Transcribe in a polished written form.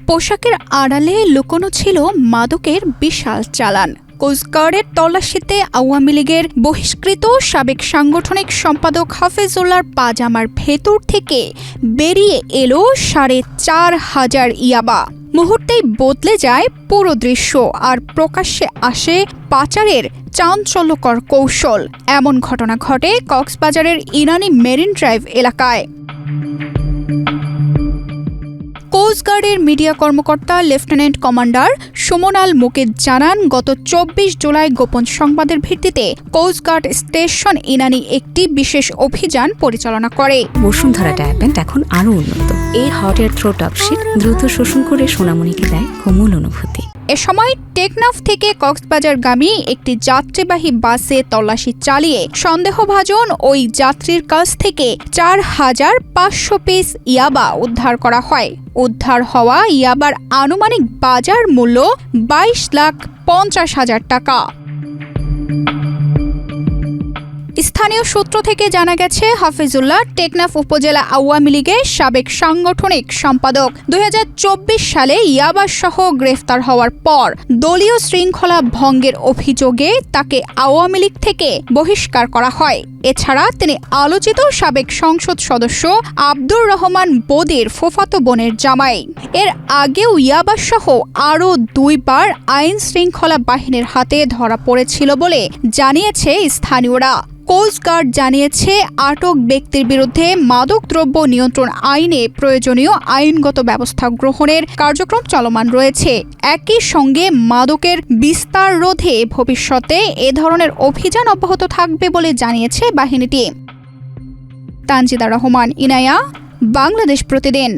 পোশাকের আড়ালে লুকোনো ছিল মাদকের বিশাল চালান। কোস্টগার্ডের তল্লাশিতে আওয়ামী লীগের বহিষ্কৃত সাবেক সাংগঠনিক সম্পাদক হাফিজুল্লাহর পাজামার ভেতর থেকে বেরিয়ে এলো ৪,৫০০ ইয়াবা। মুহূর্তেই বদলে যায় পুরো দৃশ্য, আর প্রকাশ্যে আসে পাচারের চাঞ্চল্যকর কৌশল। এমন ঘটনা ঘটে কক্সবাজারের ইনানী মেরিন ড্রাইভ এলাকায়। কোস্টগার্ডের মিডিয়া কর্মকর্তা লেফটেন্যান্ট কমান্ডার সুমন আল মুকিদ জানান, গত ২৪ জুলাই গোপন সংবাদের ভিত্তিতে কোস্টগার্ড স্টেশন ইনানী একটি বিশেষ অভিযান পরিচালনা করে। বসুন্ধরা ডায়াপেন্ট এখন আরও উন্নত। এই হট এয়ার থ্রো টপশিট দ্রুত শোষণ করে সোনামণিকে দেয় কোমল অনুভূতি। এ সময় টেকনাফ থেকে কক্সবাজারগামী একটি যাত্রীবাহী বাসে তল্লাশি চালিয়ে সন্দেহভাজন ওই যাত্রীর কাছ থেকে ৪,৫০০ পিস ইয়াবা উদ্ধার করা হয়। উদ্ধার হওয়া ইয়াবার আনুমানিক বাজার মূল্য ২২,৫০,০০০ টাকা। স্থানীয় সূত্র থেকে জানা গেছে, হাফিজুল্লাহ টেকনাফ উপজেলা আওয়ামী লীগের সাবেক সাংগঠনিক সম্পাদক। ২০২৪ সালে ইয়াবাসহ গ্রেফতার হওয়ার পর দলীয় শৃঙ্খলা ভঙ্গের অভিযোগে তাকে আওয়ামী লীগ থেকে বহিষ্কার করা হয়। এছাড়া তিনি আলোচিত সাবেক সংসদ সদস্য আব্দুর রহমান বদির ফুফাতো বোনের জামাই। এর আগেও ইয়াবাসহ আরও ২ বার আইন শৃঙ্খলা বাহিনীর হাতে ধরা পড়েছিল বলে জানিয়েছে স্থানীয়রা। কোস্টগার্ড জানিয়েছে, আটক ব্যক্তির বিরুদ্ধে মাদকদ্রব্য নিয়ন্ত্রণ আইনে প্রয়োজনীয় আইনগত ব্যবস্থা গ্রহণের কার্যক্রম চলমান রয়েছে। একই সঙ্গে মাদকের বিস্তার রোধে ভবিষ্যতে এ ধরনের অভিযান অব্যাহত থাকবে বলে জানিয়েছে বাহিনীটি। তানজিদা রহমান, ইনায়া, বাংলাদেশ প্রতিদিন।